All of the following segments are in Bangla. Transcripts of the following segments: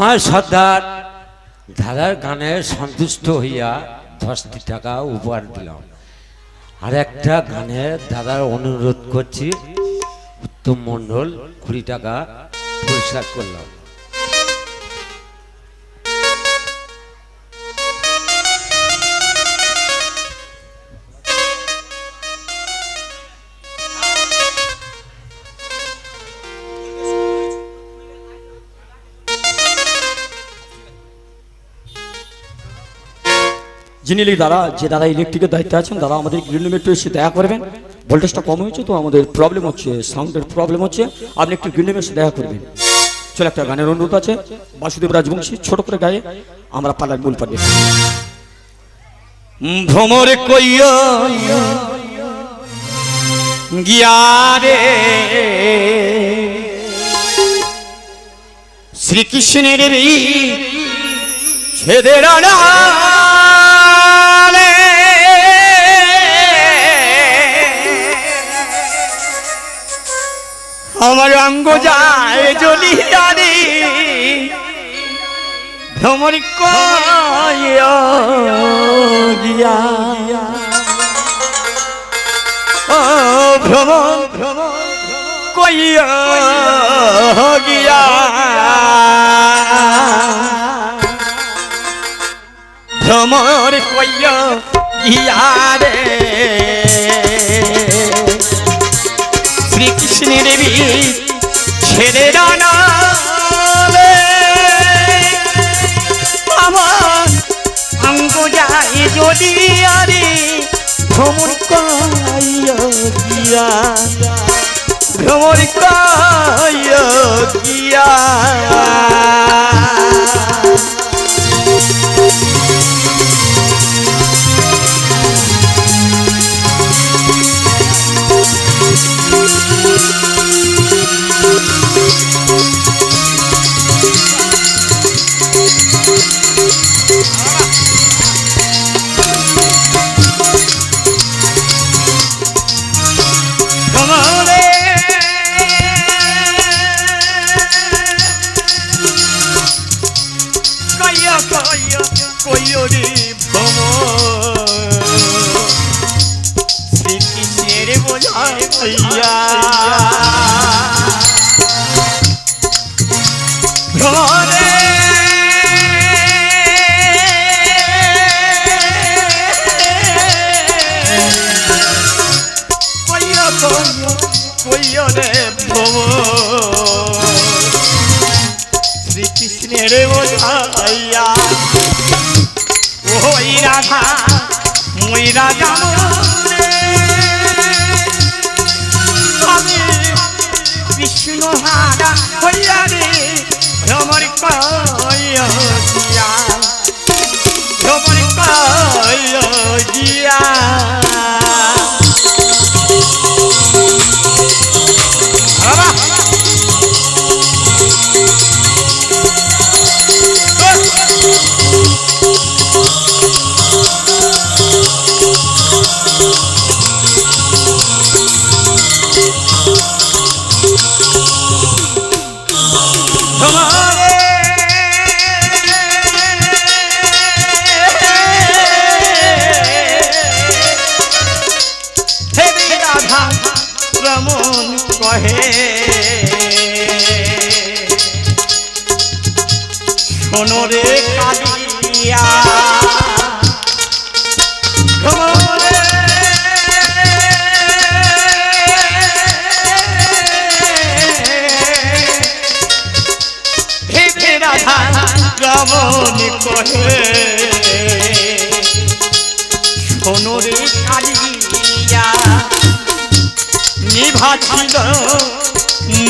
আমার সর্দার দাদার গানে সন্তুষ্ট হইয়া 10টি টাকা উপহার দিলাম। আর একটা গানে দাদার অনুরোধ করছি, উত্তম মণ্ডল 20 টাকা পুরস্কার করলাম। যিনি দাদা, যে দাদা ইলেকট্রিকের দায়িত্বে আছেন, দাদা আমাদের গ্রিল একটু এসে দেখা করবেন। ভোল্টেজটা কম হয়েছে তো আমাদের প্রবলেম হচ্ছে, সাউন্ডের প্রবলেম হচ্ছে, আপনি একটু গ্রিল এসে দেখা করবেন। চলো, একটা গানের অনুরোধ আছে, বাসুদেব রাজবংশী ছোট করে গায়ে আমরা পালার মূল পাঠিয়ে ভ্রমরে কইয়া গিয়া রে শ্রীকৃষ্ণের ছেদের আমার অঙ্গ যায় জ্বলিয়া রে ভ্রমর কইয়া গিয়া, ও ভ্রমর কইয়া গিয়া, ভ্রমর কইয়া গিয়া রে শ্রীকৃষ্ণের ছেড়ে রানা আমার অঙ্গ যায় যদি আরে ভ্রমর কইয়া গিয়া, ভ্রমর কইয়া গিয়া। শ্রীকৃষ্ণের বোঝাইয়া ঘরে কইয়া রে শ্রীকৃষ্ণের বোঝাইয়া ওই রাধা মই রাজা কৃষ্ণ হারা হইয়া রে ভ্রমর কইয়া গিয়া, ভ্রমর কইয়া গিয়া। রমন কহে শোনো রে কালিয়া, রমন কহে শোনো রে কালিয়া, নিভাছিল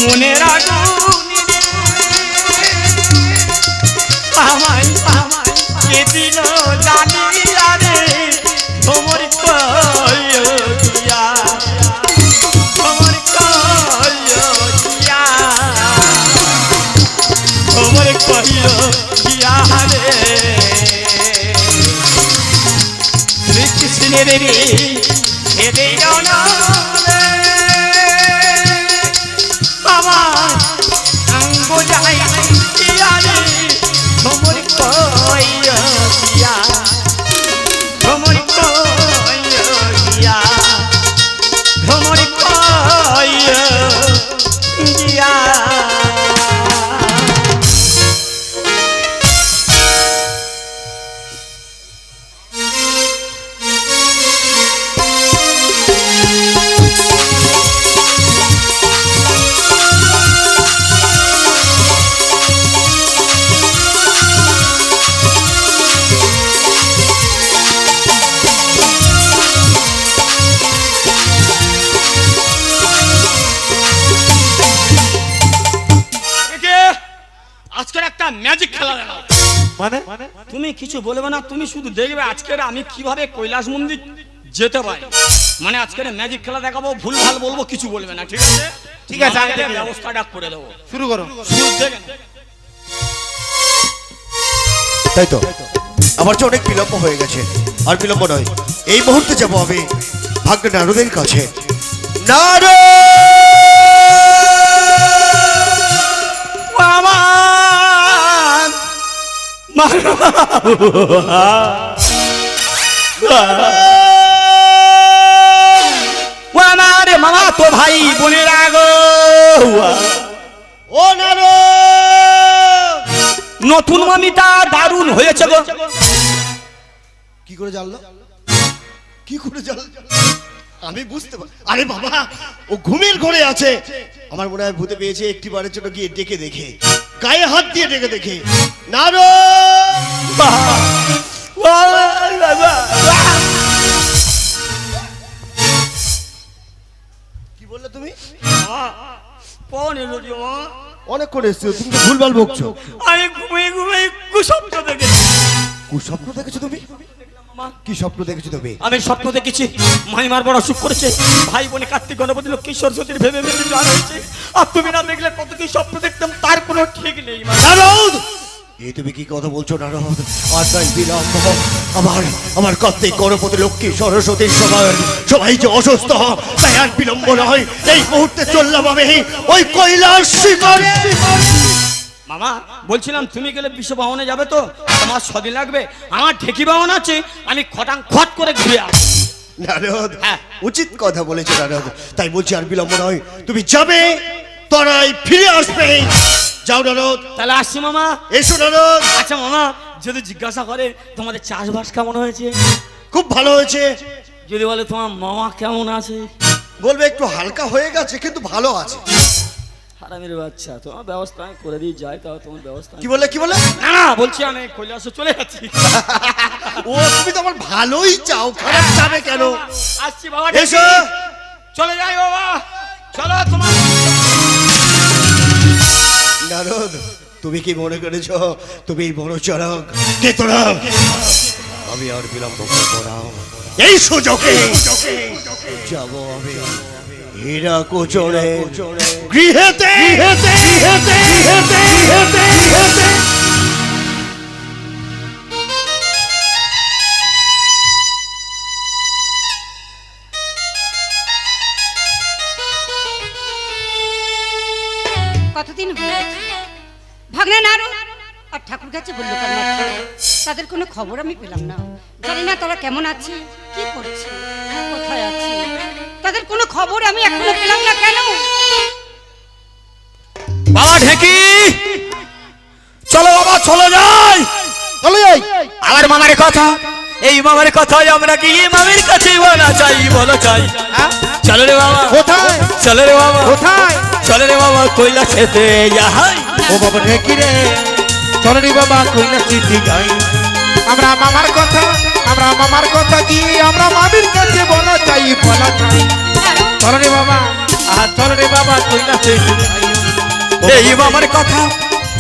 মনের আগুন আমায় দিল জানিয়া রে ভ্রমর কইয়া গিয়া, ভ্রমর কইয়া গিয়া, ভ্রমর কইয়া গিয়া রে শ্রীকৃষ্ণের রে ছেড়ে জানা আমার অঙ্গ যায় তুমি কিছু বলবে না, তুমি শুধু দেখবে আজকের আমি কিভাবে কৈলাস মন্দির যেতে পারি। মানে আজকের ম্যাজিক খেলা দেখাবো, ভুল ভাল বলবো, কিছু বলবে না, ঠিক আছে? ঠিক আছে, আমি দেখে ব্যবস্থাটা করে দেবো। শুরু করো। শুরু দেখেন। তাই তো আমার যে অনেক বিলম্ব হয়ে গেছে, আর বিলম্ব নয়, এই মুহূর্তে যাবো আমি ভাগ্য নারদের কাছে। নারদ! আমারে মামা তো ভাই বোনের আগো, ও নারদ! নতুন মামিটা দারুণ হয়েছে গো। কি করে জানলো? কি করে জানলো? আমি বুঝতে পারি। আরে বাবা, ও ঘুমের ঘরে আছে। আমার মনে হয় ভূতে পেয়েছে, একটি বারের জন্য গিয়ে ডেকে দেখে, গায়ে হাত দিয়ে ডেকে দেখে। নারদ! কি বললে তুমি? কোন এলো রে মা? অনেকক্ষণ এসছো, তুমি তো ভুলভাল বকছো। আমি ঘুমিয়ে ঘুমিয়ে কুস্বপ্ন দেখেছি। কুস্বপ্ন দেখেছো তুমি? কি স্বপ্ন দেখেছো তুমি? আমি স্বপ্ন দেখেছি মাইমার বড় অসুখ করেছে, ভাই বোনে কার্তিক গণপতি লক্ষ্মী সরস্বতীর ভেবে ভেবে জ্বর হয়েছে। আর তুমি না দেখলে কত কি স্বপ্ন দেখতাম, তার কোনো ঠিক নেই মা। নারদ! এই তুমি কি কথা বলছো নারদ? আর তাই বিলম্ব। আমার কার্তিক গণপতি লক্ষ্মী সরস্বতীর সবাই যে অসুস্থ, তাই আর বিলম্ব নয়, এই মুহূর্তে চললাম আমি ওই কৈলাস শিখর। মামা বলছিলাম তুমি গেলে বিশ্ব ভবনে যাবে তো, আমার ছদিন লাগবে। আমার ঢেকি ভবন আছে, আমি খটাং খট করে ঘুরে আসবো। নারদ, উচিত কথা বলেছো নারদ, তাই বলছি আর বিলম্ব নয়, তুমি যাবে, তরাই ফিরে আসবে। যাও নারদ। তাহলে আসছি মামা। এসো নারদ। আচ্ছা মামা, যদি জিজ্ঞাসা করে তোমাদের চাষবাস কেমন হয়েছে? খুব ভালো হয়েছে। যদি বলে তোমার মামা কেমন আছে? বলবে একটু হালকা হয়ে গেছে, কিন্তু ভালো আছে। হারামির বাচ্চা, তোমার ব্যবস্থা আমি করে দিয়ে যাই, তাও তোমার ব্যবস্থা। কি বলে? কি বলে? না না, বলছি আমি কৈলাসে চলে যাচ্ছি। ও তুমি তো আমার ভালোই চাও, খারাপ চাবে কেন? আসছি বাবা। এসো। চলে যাই বাবা, চলো তোমার। নারদ, তুমি কি মনে করেছো তুমি বড় চরক? কে তোরা? আমি আর বিলম্ব করবো না, এই সুযোগে যাব আমি হীরা কোচরে গৃহেতে। কতদিন হয়ে গেছে ভাগনা নারদ আর ঠাকুর কাছে বললো কার মাত্র, তাদের কোনো খবর আমি পেলাম না। জানি না তারা কেমন আছে, কি করছে, কোথায় আছে, তাদের কোনো খবর আমি এখনো পেলাম না কেন? বাবা ঢেকি, চলো বাবা, চলে যাই। চলে যাই। আমার মামার কথা, এই মামার কথাই আমরা কি মামির কাছে বলা চাই, বলা চাই। চলো রে বাবা। কোথায়? চলো রে বাবা। কোথায়? চলো রে বাবা, কৈলাসেতে যাই। ও বাবা ঢেকি রে, চলো রে বাবা কৈলাসেতে যাই। আমরা মামার কথা কি আমরা মামির কাছে বলা চাই, বলা চাই। চলো রে বাবা, চলো রে বাবা কৈলাসেতে যাই। এই মামার কথা,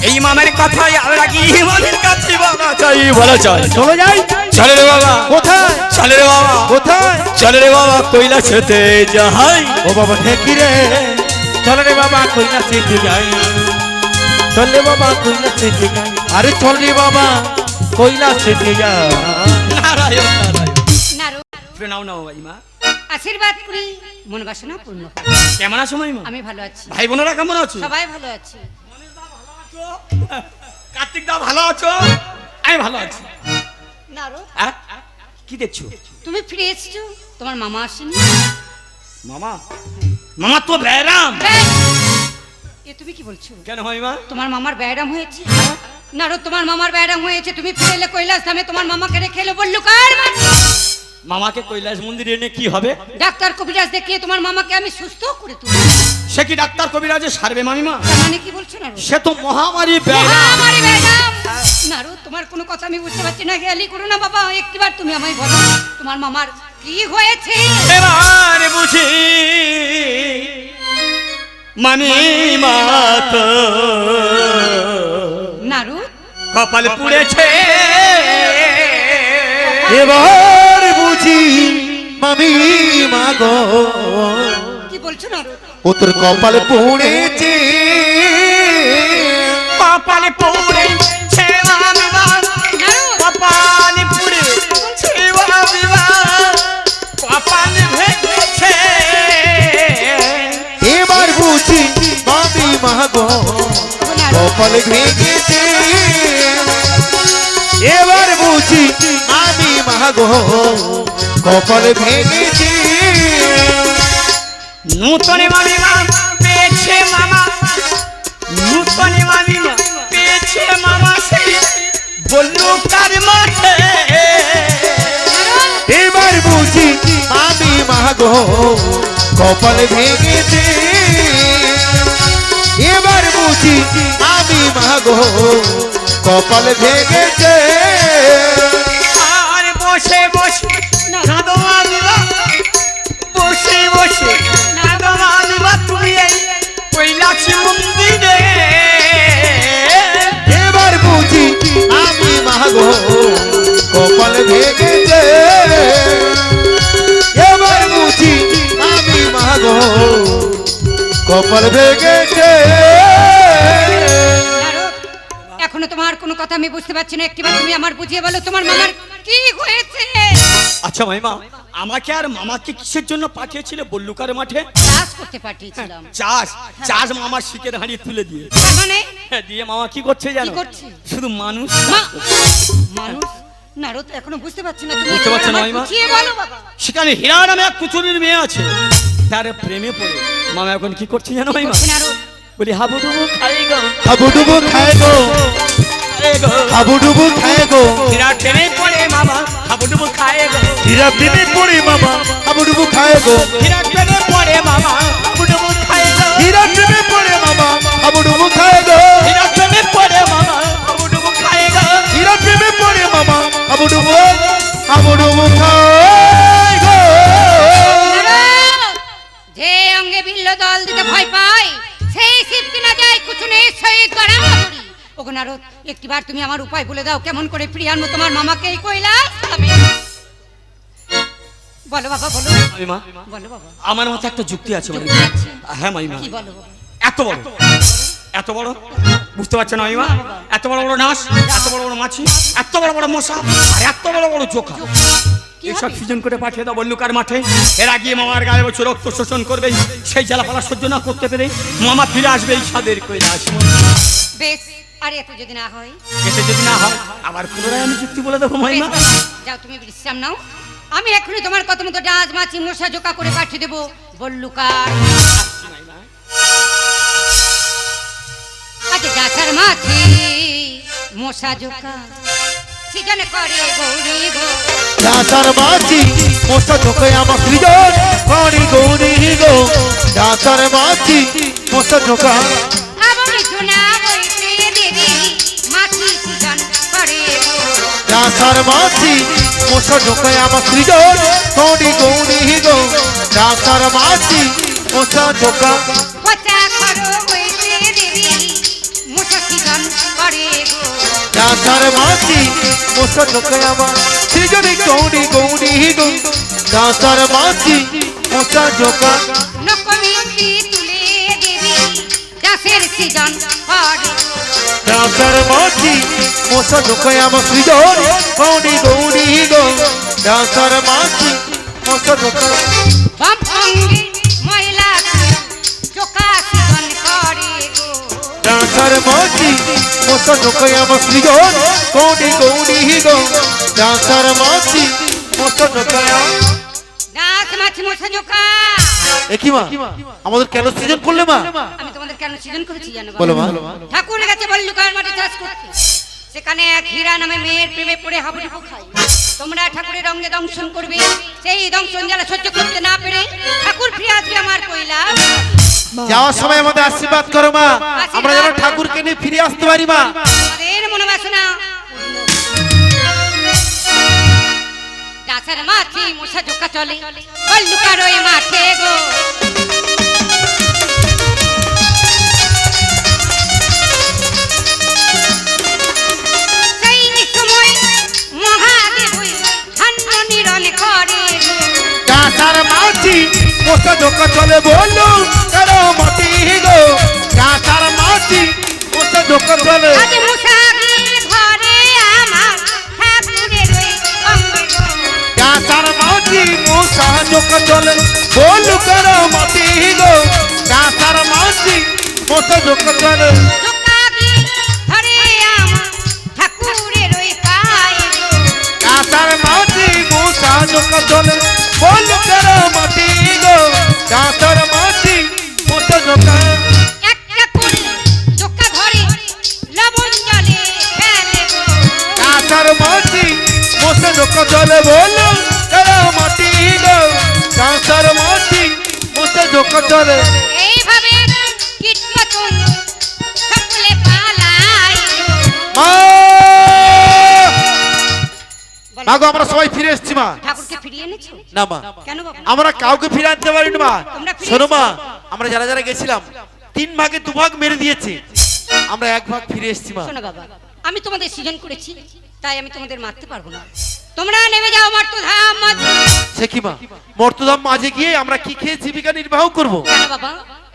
এই মামার কথাই আমরা কি মামির কাছে বলা চাই, বলা চাই। চলে যাই। চলো রে বাবা। কোথায়? চলো রে বাবা। কোথায়? চলো রে বাবা, কৈলাসেতে যাই। ও বাবা ঢেকি রে, চলো রে বাবা কৈলাসেতে যাই। চল রে বাবা কৈলাসেতে যাই। আরে চল রে বাবা কৈলাসেতে যাই। নারায়ণ নারায়ণ। নারদ, প্রণাম নাও ভাই মা। আশীর্বাদ করি মন বাসনা পূর্ণ হোক। কেমন আছো মাইমা? আমি ভালো আছি, ভাই বোনেরা কেমন আছো? সবাই ভালো আছে। কার্তিক দা ভালো আছো? আমি ভালো আছি। নারদ, কি দেখছো? তুমি ফিরে এসেছো, তোমার মামা আসেনি? মামা, মামা তো ব্যারাম। এ তুমি কি বলছো? কেন মাইমা? তোমার মামার ব্যায়াম হয়েছে? নারদ, তোমার মামার ব্যায়াম হয়েছে, তুমি ফিরে এলে কৈলাস ধামে, তোমার মামাকে রেখে এলো, বললো কার? মামাকে কৈলাস মন্দিরে এনে কি হবে? ডাক্তার কবিরাজ দেখিয়ে তোমার মামাকে আমি সুস্থ করে তুলব। সে কি ডাক্তার কবিরাজে সারবে মামিমা? তার মানে কি বলছো নারদ? সে তো মহামারী ব্যারাম। মহামারী ব্যায়াম। নারদ, তোমার কোনো কথা আমি বুঝতে পারছি না, হেয়ালি করো না বাবা, একটিবার তুমি আমায় বলো তোমার মামার কি হয়েছে? এবার বুঝি মামিমা তো নারদ, কপাল পুড়েছে এবার বুঝি মামি মাগো কি বলছো নারদ? ও তোর কপাল পুড়েছে কপাল পুড়েছে মামিমা কপাল পুড়েছে মামিমা কপাল ভেঙেছে এবার বুঝি মামি মাগো কপাল ভেঙেছে এবার বুঝি মামি মাগো কপাল ভেঙেছে নূতন মামিমা পেয়েছে মামা নূতন মামিমা পেয়েছে মামা সেই বললু তার মাঠে এবার বুঝি মামি মাগো কপাল ভেঙেছে এবার বুঝি মামি মাগো কপাল ভেঙেছে আর বসে বসে কাঁদো মামিমা বসে বসে কাঁদো মামিমা তুমি এই কৈলাসী মন্দিরে এবার বুঝি আমি মাগো কপাল ভেঙেছে এবার বুঝি আমি মাগো কপাল ভেঙেছে নারদ, এখনো তোমার কোনো কথা আমি বুঝতে পারছি না। একটিবার তুমি আমার বুঝিয়ে বলো তোমার মামার কি হয়েছে? আচ্ছা মাইমা আমাকে আর মামাকে কিসের জন্য পাঠিয়েছিলে বল্লুকার মাঠে চাষ করতে পাঠিয়েছিলাম। চাষ চাষ মামার শিকের হাঁড়ি তুলে দিয়ে তার মানে হ্যাঁ, দিয়ে মামা কি করছে জানো কি করছে? শুধু মানুষ মানুষ? নারদ, এখনো বুঝতে পারছি না। তুমি বুঝতে পারছো না, আমায় মাইমা? বুঝিয়ে বলো বাবা। সেখানে হীরা নামে এক কুচুরির মেয়ে আছে তার প্রেমে পড়ে মামা এখন কি করছে জানো মাইমা করছে নারদ? বলি হাবুডুবু খাই গো হাবুডুবু খায় গো খাই গো হাবুডুবু খায় গো হীরা প্রেমে পড়ে মামা হাবুডুবু খায় গো হীরা প্রেমে পড়ে মামা হাবুডুবু খায় গো হীরা প্রেমে পড়ে মামা হাবুডুবু খায় গো হীরা প্রেমে পড়ে মামা হাবুডুবু খায় গো হীরা প্রেমে পড়ে মামা হাবুডুবু খায় গো হীরা প্রেমে পড়ে মামা হাবুডুবু হাবুডুবু খায় গো নারদ, যে অঙ্গে বিল্ল দল দিতে ভয় পায় সেই শিব কিনা যায় কুচুনে সহিত গড়াগড়ি। ওগো নারদ, একটিবার তুমি আমার উপায় বলে দাও কেমন করে ফিরিয়ে আনবো তোমার মামাকে এই কৈলাস আমি। বলো বাবা বলো। মাইমা বলো বাবা। আমার মাথায় একটা যুক্তি আছে মাইমা যুক্তি আছে? হ্যাঁ মাইমা কি বলো বাবা? এত বড় এত বড় বুঝতে পারছো না মাইমা এত বড় বড় নাশ এত বড় বড় মাছি এত বড় বড় মশা আর এত বড় বড় জোকা কি এসব হবে? সিজন করে পাঠিয়ে দাও বল্লুকার মাঠে এরা গিয়ে মামার গায়ে বছর রক্ত শোষণ করবে সেই জ্বালাপালা সহ্য না করতে পেরে মামা ফিরে আসবে এই সাদের কৈলাস বেশ, আর এত যদি না হয়? এতে যদি না হয় আবার পুনরায় আমি যুক্তি বলে দেবো বেশ মাইমা বাবা, যাও তুমি বিশ্রাম নাও। আমি এখনই তোমার কথা মতো ডাঁজ মাছি মশা জোকা করে পাঠিয়ে দেবো বল্লুকার। আচ্ছা ডাঁচার মাছি মশা জোকা সেখানে করে গৌরী গো। দাতার মাছি মশা ঢোকে আমার সৃজন করি গৌরী গো দাতার মাছি মশা ঢোকা আবর্জনা বইতে দেবী মাছি সৃজন করে গো। দাতার মাছি মশা ঢোকে আমার সৃজন করি গৌরী গো দাতার মাছি মশা ঢোকা পচা খড় বইতে দেবী মশা সৃজন করে গো। দাতার মাছি মশা ঢোকে আমার সৃজন করি গৌরী গো দাতার মাছি মশা ঢোকা নকমিটি তুলে দেবী দাসের সৃজন করে গো। দাতার মাছি মশা ঢোকে আমার সৃজন করি গৌরী গো দাতার মাছি মশা ঢোকা বাম অঙ্গে ময়লা জোকা সৃজন করে গো। দাতার মাছি মশা ঢোকে আমার সৃজন করি গৌরী গো দাতার মাছি মশা ঢোকা দাস মাছি মশা জোকা। একই মা আমাদের কেন সৃজন করলে মা আমি তোমাদের কেন সৃজন করেছি জানো বলো মা ঠাকুর গেছে বল্লুকার মাঠে চাষ করতে। সেখানে এক হীরা নামে মেয়ের প্রেমে পড়ে হাবুডুবু খাই। তোমরা ঠাকুরের অঙ্গে দংশন করবে, সেই দংশন জ্বালা সহ্য করতে না পেরে ঠাকুর ফিরে আসবে আমার কৈলাস। যাওয়ার সময় আমাদের আশীর্বাদ করো মা আমরা যেন ঠাকুরকে নিয়ে ফিরে আসতে পারি মা আমাদের মনোবাসনা দাসের মাছি মশা জোকা চলে বল্লুকার ওই মাঠে গো। মোটা ঢোকা চলে বললু কেন মাটি গো কাঁচার মাটি মোটা ঢোকা চলে আজ মুসাফির ঘরে আমার ঠাকুরের ওই অঙ্গে গো। কাঁচার মাটি মোটা ঢোকা চলে বললু কেন মাটি গো কাঁচার মাটি মোটা ঢোকা চলে জোকাগি ঘরে আমার ঠাকুরের ওই পায়ে গো। কাঁচার মাটি মোটা ঢোকা চলে বললু কেন মাটি গো কাঁচার মাটি মোটা ঢোকা একটা করে জোকা ধরে লবণ জলে ফেলে গো। কাঁচার মাটি মোটা ঢোকা চলে বললু কেন মাটি গো কাঁচার মাটি মোটা ঢোকা চলে এইভাবে কীটপতঙ্গ সকলে পালায় গো। মাগো আমরা সবাই ফিরে এসেছি মা ঠাকুরকে ফিরিয়ে এনেছো? না মা কেন বাবা? আমরা কাউকে ফিরে আনতে পারিনি মা তোমরা ফিরে শোনো মা আমরা যারা যারা গেছিলাম 3 ভাগে 2 ভাগ মেরে দিয়েছে আমরা 1 ভাগ ফিরে এসেছি মা শোনো বাবা, আমি তোমাদের সৃজন করেছি, তাই আমি তোমাদের মারতে পারবো না। তোমরা নেমে যাও মর্তধাম মাঝে। সে কি মা মর্তধাম মাঝে গিয়ে আমরা কি খেয়ে জীবিকা নির্বাহ করব কেন বাবা?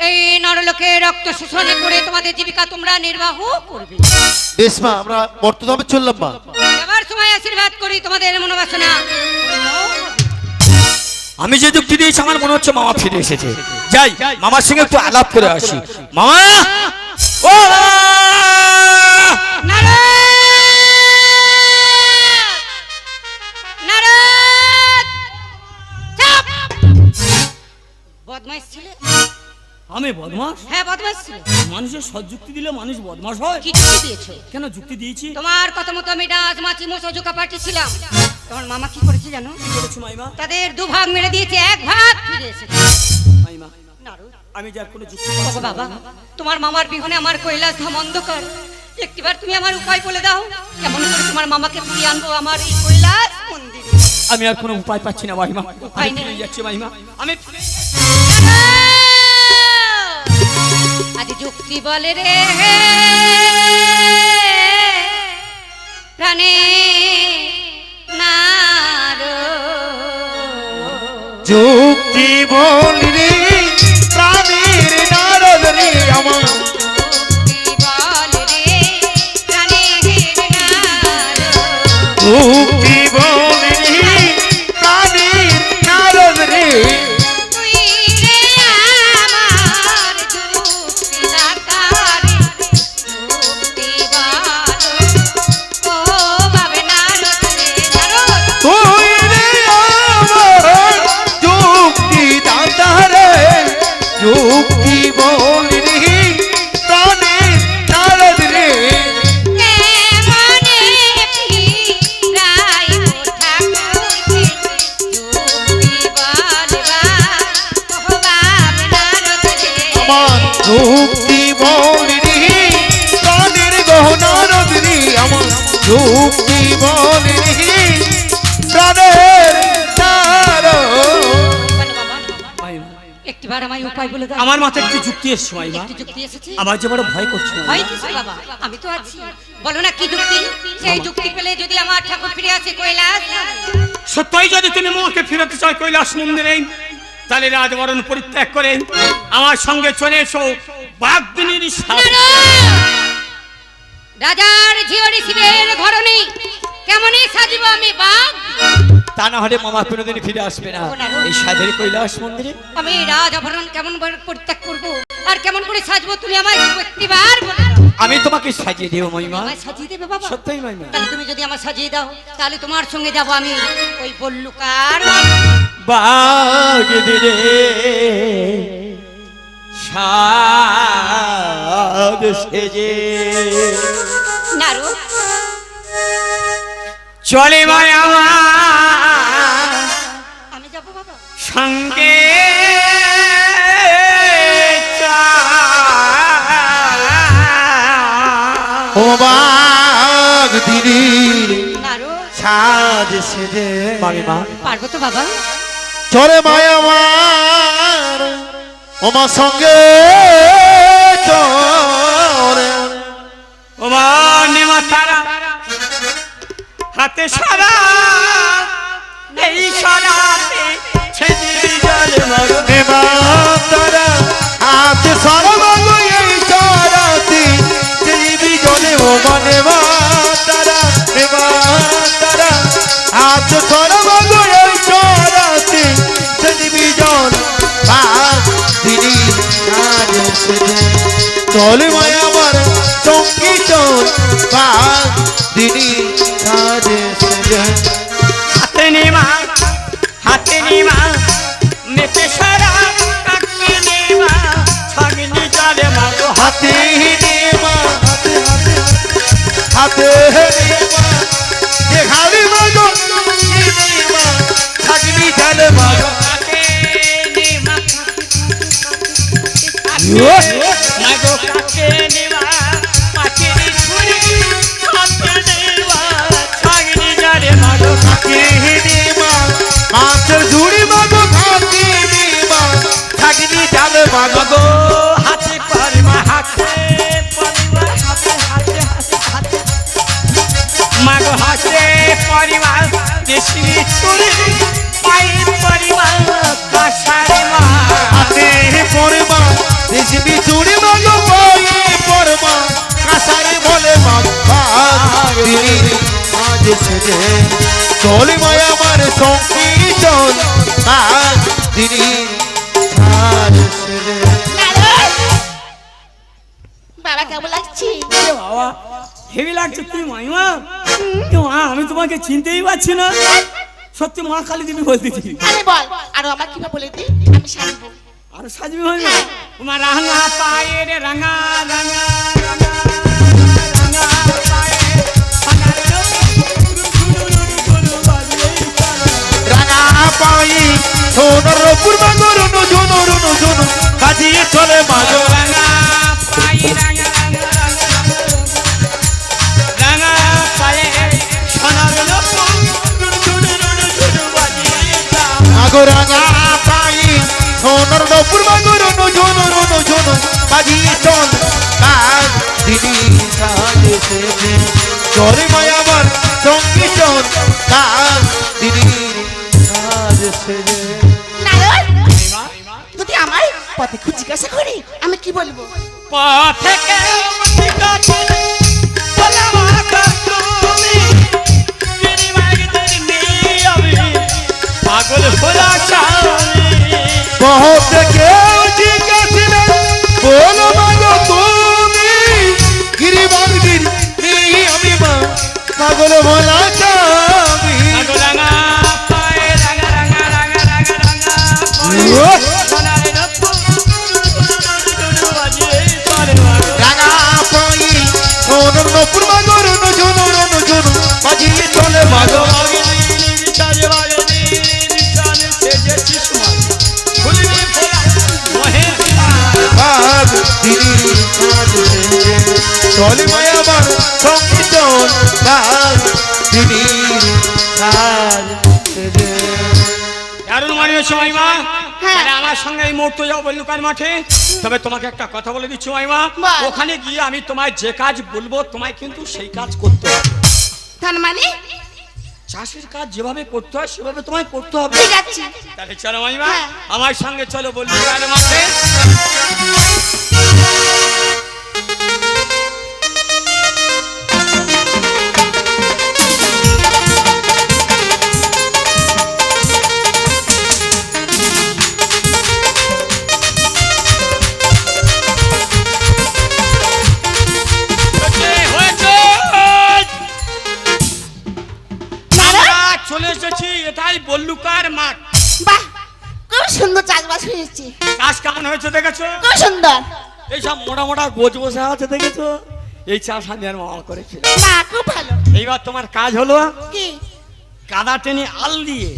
এই নরলোকে রক্ত শোষণ করে তোমাদের জীবিকা তোমরা নির্বাহ করবে। বেশ মা আমরা মর্তধামে চললাম মা এবার সময় আশীর্বাদ করি তোমাদের মনোবাসনা পূর্ণ হবে। আমি যে যুক্তি দিয়েছি আমার মনে হচ্ছে মামা ফিরে এসেছে। যাই মামার সঙ্গে একটু আলাপ করে আসি। মামা ও মামা! নারদ! নারদ! চাপ! বদমাইশ ছিলে? আমি বদমাস? হ্যাঁ বদমাইশ ছিলে। মানুষের সৎ যুক্তি দিলে মানুষ বদমাস হয়? কি যুক্তি দিয়েছো? কেন যুক্তি দিয়েছি? তোমার কথা মতো আমি ডাচ মাছি মোছো জোকা পাঠিয়েছিলাম। তোমার মামা কি করেছে জানো? কি করেছো মাইমা? তাদের 2 ভাগ মেরে দিয়েছে, 1 ভাগ ফিরে এসেছে। মাইমা নারদ! আমি যার কোনো যুক্তি ওগো বাবা, তোমার মামার বিহনে আমার কৈলাস ধাম অন্ধকার। একটিবার তুমি আমার উপায় বলে দাও, কেমন করে তোমার মামাকে ফিরিয়ে আনবো আমার এই কৈলাস মন্দিরে। আমি আর কোনো উপায় পাচ্ছি না মাইমা। উপায় আমি নেই। ফিরে যাচ্ছি মাইমা। আমি আজ যুক্তি বলে রে প্রাণে যুক্তি বলি প্রাণীর নারদ রে আমার যুক্তি বলি প্রাণীর নারদ রে তুই রে আমার যুক্তি দাতা রে যুক্তি বলি প্রাণীর নারদ রে আমার যুক্তি বলি প্রাণীর গহনা নদী আমার যুক্তি বলি প্রাণের মাইমা একটিবার আমায় উপায় বলে দাও। আমার মাথায় একটু যুক্তি এসছে মাইমা। একটি যুক্তি এসেছে। আমার যে বড় ভয় করছে মাইমা। হয় কিছু বাবা, আমি তো আছি। বলো না কি যুক্তি? সেই যুক্তি পেলে যদি আমার ঠাকুর ফিরে আসে কৈলাস, সত্যই যদি তুমি মোকে ফিরতে চাও কৈলাস মন্দিরে, তাহলে রাজবরণ পরিত্যাগ করে আমার সঙ্গে চলে এসো বাগদিনীর সাথে। রাজার ঝিওরি শিবের ঘরণী কেমনই সাজিব আমি বাঘ। তা না হলে মামা কোনোদিন ফিরে আসবে না এই সাধের কৈলাস মন্দিরে। আমি রাজ আভরণ কেমন পরিত্যাগ করবো আর কেমন করে সাজবো তুমি আমায় একটিবার বলে দাও। আমি তোমাকে সাজিয়ে দেব মাইমা। আমায় সাজিয়ে দেবে বাবা? সত্যই মাইমা। তাহলে তুমি যদি আমায় সাজিয়ে দাও তাহলে তোমার সঙ্গে যাব আমি ওই বল্লুকার বাগদিরে সাদ সেজে নারু। চলে মায়া আমি যাবো বাবা। সঙ্গে ও বাগ দিদি নারু সাজ সেজে মামিমা পারবো তো বাবা? চলে মায়ামার ওমা সঙ্গে চলে ও মা নেমা তারা হাতে সারা এই সারাতে ছেড়ে জল মগ নেমা চলে মায়া আমার সঙ্গীতন বাঘ দিনী সাজে সেজে হাতে নিমা মেতে সারা কাকে নিমা ছাগনি জালে মাগো হাতে নেমা হাতে নেমা দেখালি মাগো নেমা ছাগনি জালে মাগো হাতে নিমা মাগো কাকে নিমা পাখিরি ছুরি কাকে নিমা ছাগনি জালে মাগো হাতে নেমা মাছের ঝুড়ি মাগো হাতে নেমা ছাগনি জালে মাগো মাগো হাতে পরিমা হাতে পরিমা হাতে হাতে হাতে হাতে মাগো হাতে পরিমা দেশি ছুরি পাই পরিমা কাশারে মা হাতে পরমা দেশি বিচুড়ি মাগো পাই পরমা কাসারে বলে মাগি আজ সেজে চলে মায়া আমার সংকীর্তন আজ দিনী আজ সেজে বাবা কেমন লাগছে? বাবা হেভি লাগছে তুই মাইমা মা আমি তোমাকে চিনতেই পারছি না সত্যি মা কালী দেবী বলতেছি আরে বল আরো আমার কিভাবে বলে দি আমি সাজবো। আর সাজবি হবে তোমার রাঙা পায়ে রে রাঙা রাঙা রাঙা পায়ে রাঙা পাই সোনার পূর্বা গরুন ঝুনুর ঝুনু বাজিয়ে চলে মাগো রাঙা পায়ে রাঙা রাঙা পায়ে সোনার মাগো রাঙা পাই সোনার পূর্বা গরুন ঝুনুর বাজিয়ে চল কাজ দিদি সাজে সেজে চলে মায়া আমার সংকীর্তন কাজ দিদি সাজে সেজে নারদ যদি আমার পথে খুব জিজ্ঞাসা করি আমি কি বলবো? পথে পাগল ভোলা बहुत केव जिज्ञासिले बोलो मागो তুমি गिरिबाग गिरी नी আমি মা পাগল ভোলা চাবি রাঙা পায়ে রাঙা রাঙা রাঙা রাঙা রাঙা সোনারে রত্ন বাজিয়ে চলে রাঙা পাই সোনর নপুর মাগর নজুনুর নজুনু বাজিয়ে চলে মাগো বাগ দিদি সাজ সেজে চলে মায়া আমার সংকীর্তন বাগ দিদি সাজ সেজে দারুণ মনে হচ্ছে মাইমা হ্যাঁ। আরে আমার সঙ্গে এই মুহূর্তে যাও বল্লুকার মাঠে তবে তোমাকে একটা কথা বলে দিচ্ছি মাইমা বল। ওখানে গিয়ে আমি তোমায় যে কাজ বলবো তোমায় কিন্তু সেই কাজ করতে হবে তার মানে চাষের কাজ যেভাবে করতে হয় সেভাবে তোমায় করতে হবে ঠিক আছে তাহলে চলো মাইমা হ্যাঁ। আমার সঙ্গে চলো বল্লুকার মাঠে নারদ চলে এসেছি এটাই বল্লুকার মাঠ বাহ খুব সুন্দর চাষবাস হয়েছে চাষ কেমন হয়েছে দেখেছো খুব সুন্দর এইসব মোটা মোটা গোছ বসে আছে দেখেছো এই চাষ আমি আর মামা করেছি না খুব ভালো এইবার তোমার কাজ হলো কি কাদা টেনে আল দিয়ে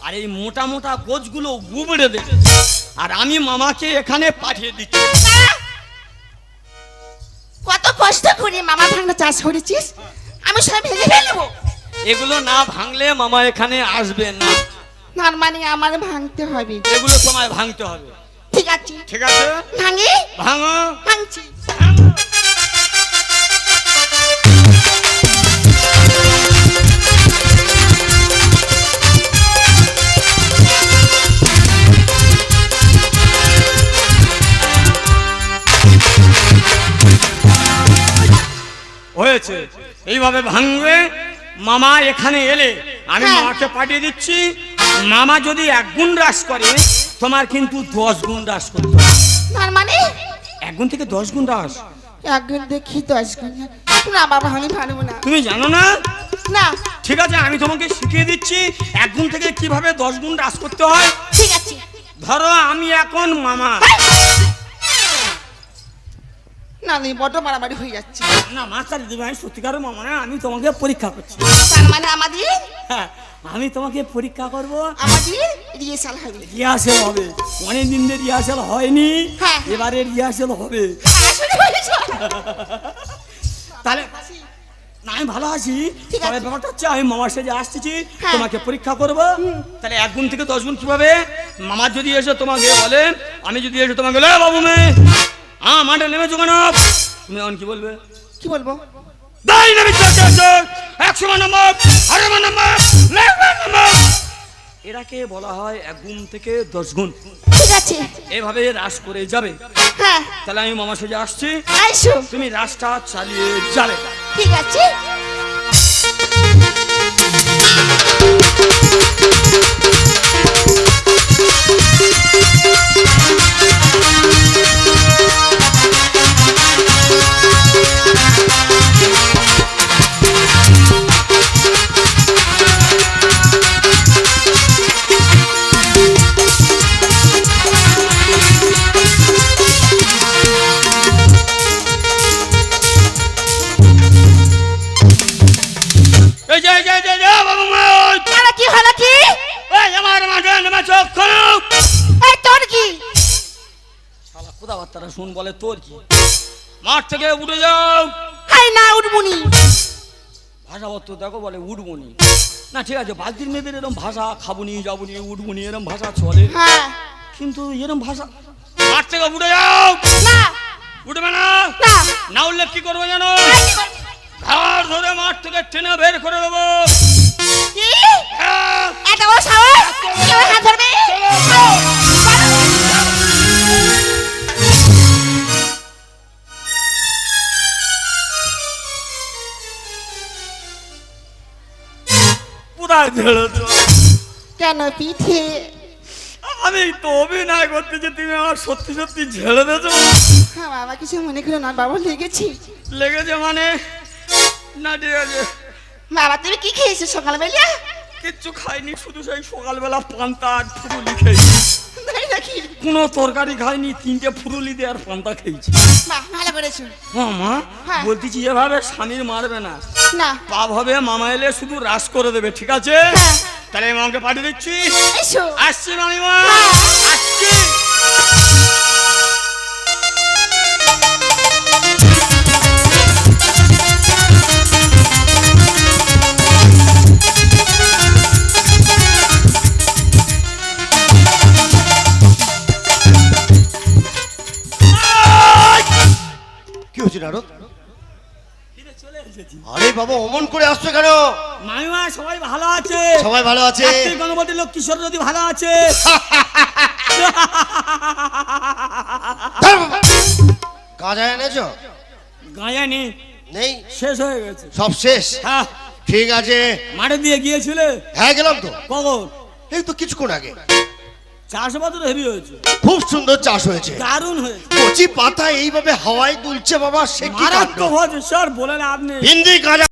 আর এই মোটা মোটা গোছগুলো গুবড়ে দেবে আর আমি মামাকে এখানে পাঠিয়ে দিচ্ছি আহ! কত কষ্ট করে মামা ভাঙনা চাষ করেছিস আমি সব ভেঙে ফেলবো এগুলো না ভাঙলে মামা এখানে আসবে না তার মানে আমার ভাঙতে হবে এগুলো তোমায় ভাঙতে হবে ঠিক আছে ঠিক আছে ভাঙি ভাঙো ভাঙছি হয়েছে এইভাবে ভাঙবে মামা এখানে এলে আমি হ্যাঁ। মামাকে পাঠিয়ে দিচ্ছি মামা যদি 1 গুণ হ্রাস করে তোমার কিন্তু 10 গুণ হ্রাস করতে হবে তার মানে 1 গুণ থেকে 10 গুণ রাস। একদিন দেখি 10 গুণ। না বাবা আমি পারবো না। তুমি জানো না? না ঠিক আছে, আমি তোমাকে শিখিয়ে দিচ্ছি 1 গুণ থেকে কিভাবে 10 গুণ রাস করতে হয়। ঠিক আছে। ধরো আমি এখন মামা। না নি বড় মারামারি হয়ে যাচ্ছে। না মাস্টার দিদি ভাই, সত্যিকারের মামা না, আমি তোমাকে পরীক্ষা করছি। তার মানে আমাদের হ্যাঁ, আমি তোমাকে পরীক্ষা করব। আমাদের রিহার্সাল হবে। রিহার্সেল হবে, অনেক দিন ধরে রিহার্সেল হয়নি, হ্যাঁ। এবারে রিহার্সেল হবে। আসলে হয়েছে। তাহলে না আমি ভালো আছি, ঠিক তবে আছে। ব্যাপারটা হচ্ছে আমি মামার সাথে আসতেছি, হ্যাঁ। তোমাকে পরীক্ষা করব। তাহলে 1 গুণ থেকে 10 গুণ কিভাবে? মামার যদি এসে তোমাকে বলে, আমি যদি এসে তোমাকে বলে বাবু মেয়ে মাঠে নেমেছো কেন, তুমি এখন কি বলবে? কি বলবো? দাই নেমে 100 নম্বর, 1000 নম্বর, 1,00,000 নম্বর। এটাকে বলা হয় 1 গুণ থেকে 10 গুণ। ঠিক আছে। এভাবে রাস করে যাবে। হ্যাঁ তাহলে আমি মামার সাথে আসছি, আইসো। তুমি রাসটা চালিয়ে যাবে। ঠিক আছে। এই যে এই যে এই যে বাবু মেয়ে, হলো কি হলো কি? এই আমার মাঠে নেমেছো কেন? এই তোর কি? শালা কথাবার্তাটা শুন, বলে তোর কি? মাঠ থেকে উঠে যাও। হাই না উঠবুনি। ভাষাপত্র দেখো, বলে উঠবনি। না ঠিক আছে, বালতির মেয়েদের এরকম ভাষা, খাবুনি যাবুনি উঠবনি এরকম ভাষা চলে, হ্যাঁ কিন্তু এরকম ভাষা। মাঠ থেকে উঠে যাও। না উঠবে না? না। না উঠলে কি করবো জানো? এই কি করবি? ঘাড় ধরে মাঠ থেকে টেনে বের করে দেবো। কি? হ্যাঁ। এত বড় সাহস? কেউ হাত ধরবে? কোথায় ঝেড়েছো? কেন পিঠে? আমি তো অভিনয় করতেছি, তুমি আমার সত্যি সত্যি ঝেড়ে দিয়েছো। হ্যাঁ বাবা কিছু মনে করো না বাবা লেগেছি। লেগেছে মানে? না ঠিক আছে, বাবা তুমি কি খেয়েছো সকালবেলা? কিচ্ছু খাইনি, শুধু সেই সকালবেলা পান্তা আর ফুরুলি খেয়েছি। তাই নাকি? কোনো তরকারি খাইনি, 3টে ফুরুলি দিয়ে আর পান্তা খেয়েছি। বাহ ভালো করেছো। মামা হ্যাঁ। বলতেছি এভাবে স্বামীর মারবে না, না পাপ হবে। মামা এলে শুধু রাস করে দেবে, ঠিক আছে? হ্যাঁ। তাহলে আমি মামাকে পাঠিয়ে দিচ্ছি। এসো। আসছি মামিমা, আসছি। কি হচ্ছে নারদ? চলে এসেছি। আরে বাবা অমন করে আসছো কেন? মামিমা সবাই ভালো আছে? সবাই ভালো আছে? কার্তিক গণপতি লোক কিশোর যদি ভালো আছে। গাঁজা এনেছো? গাঁয়া নেই, নেই, শেষ হয়ে গেছে। সব শেষ। হ্যাঁ, ঠিক আছে, মাঠে দিয়ে গিয়েছিলে? হ্যাঁ গেলাম তো, কখন? এই তো কিছুক্ষণ আগে। চাষবাদ হেভি হয়েছে, খুব সুন্দর চাষ হয়েছে। দারুণ হয়েছে, কচি পাতা এইভাবে হাওয়ায় দুলছে বাবা, সে কি কাণ্ড! মারাত্মক হয়েছে স্যার, বলে লাভ নেই। হিন্দি গাঁজা